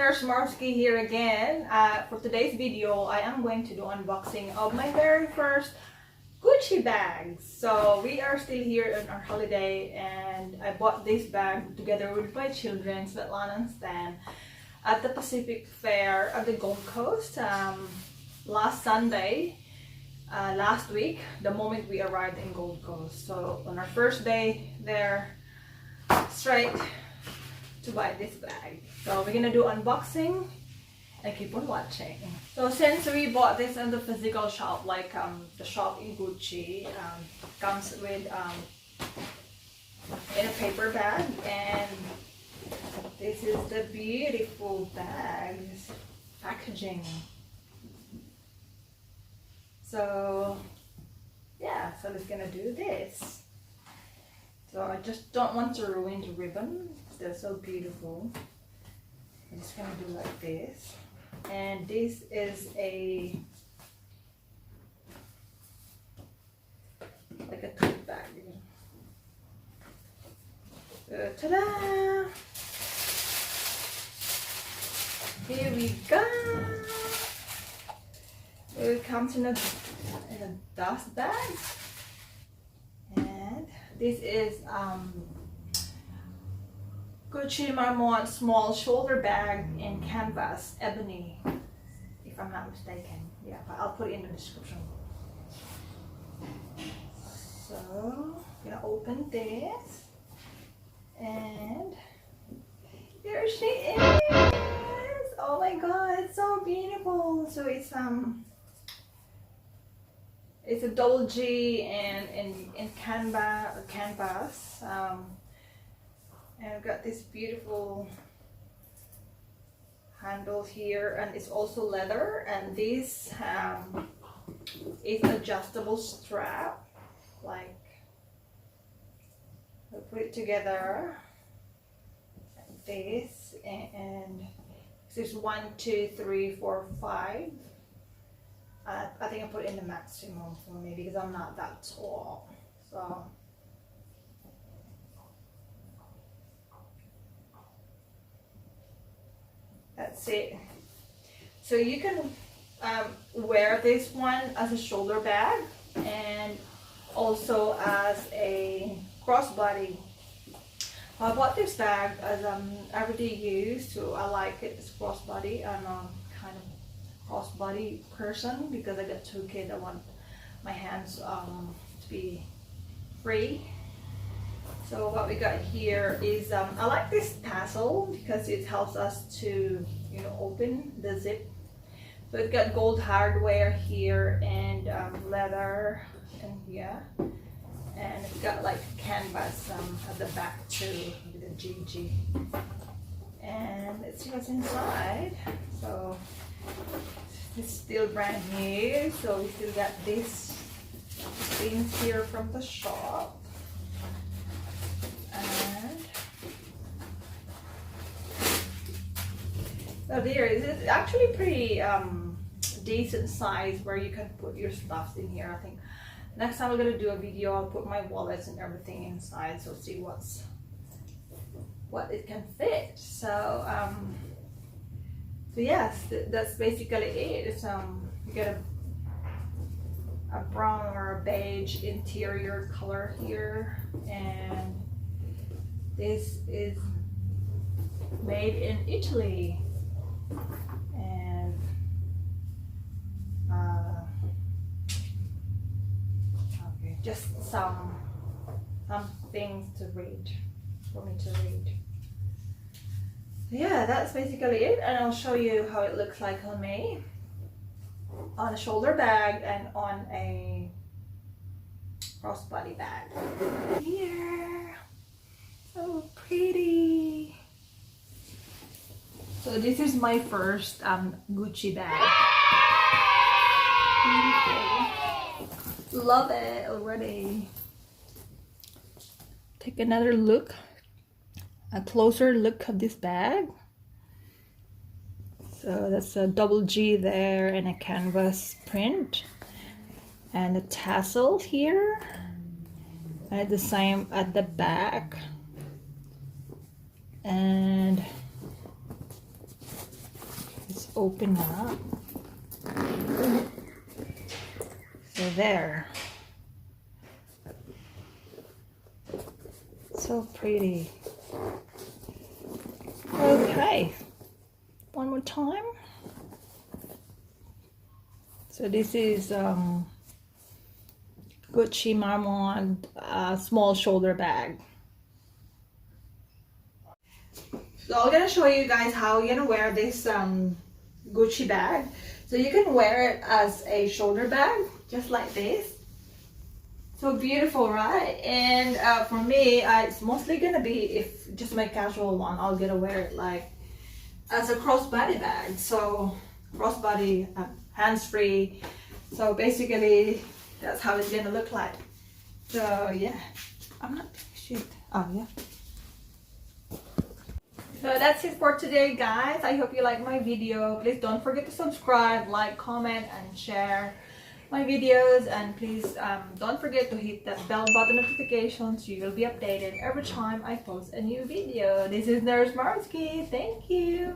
listeners, Marski here again. For today's video, I am going to do unboxing of my very first Gucci bags. So we are still here on our holiday and I bought this bag together with my children, Svetlana and Stan, at the Pacific Fair at the Gold Coast last Sunday, last week, the moment we arrived in Gold Coast. So on our first day there, straight to buy this bag. So we're gonna do unboxing and keep on watching. So since we bought this in the physical shop, like the shop in Gucci, comes with in a paper bag, and this is the beautiful bag's packaging. So yeah, so we're gonna do this. So I just don't want to ruin the ribbon. They're so beautiful. I'm just gonna do like this. And this is like a tote bag. Ta-da! Here we go. It comes in a dust bag. And this is Gucci Marmont small shoulder bag in canvas, ebony, if I'm not mistaken. Yeah, but I'll put it in the description. So, I'm gonna open this, and there she is! Oh my god, it's so beautiful! So it's a double G and in canvas. And I've got this beautiful handle here, and it's also leather, and this is adjustable strap. Like, I'll put it together like this, and there's 1, 2, 3, 4, 5. I think I put it in the maximum for me because I'm not that tall. So that's it. So you can wear this one as a shoulder bag and also as a crossbody. I bought this bag as everyday use, so I like it as crossbody. I'm a kind of crossbody person because I got 2 kids. I want my hands to be free. So what we got here is, I like this tassel because it helps us to, you know, open the zip. So it's got gold hardware here and leather, and yeah, and it's got like canvas at the back too with the GG. And let's see what's inside. So it's still brand new, so we still got these things here from the shop. And so there is actually pretty decent size where you can put your stuffs in here. I think next time I'm gonna do a video, I'll put my wallets and everything inside, so see what it can fit. So so yes, that's basically it. It's you get a brown or a beige interior color here, and this is made in Italy, and okay, just some things to read, for me to read. Yeah, that's basically it, and I'll show you how it looks like on me, on a shoulder bag and on a crossbody bag. Here, so pretty. So this is my first Gucci bag. Beautiful. Love it already. Take another look. A closer look of this bag. So that's a double G there and a canvas print, and a tassel here, and the same at the back, and open up. So there. So pretty. Okay, one more time. So this is Gucci Marmont small shoulder bag. So I'm gonna show you guys how you're gonna wear this Gucci bag. So you can wear it as a shoulder bag, just like this. So beautiful, right? And for me, it's mostly gonna be, if just my casual one, I'll gonna wear it like as a crossbody bag. So crossbody, hands-free. So basically, that's how it's gonna look like. So yeah, I'm not shit. Oh yeah. So that's it for today, guys. I hope you like my video. Please don't forget to subscribe, like, comment, and share my videos. And please don't forget to hit that bell button notification so you will be updated every time I post a new video. This is Nurse Marsky. Thank you.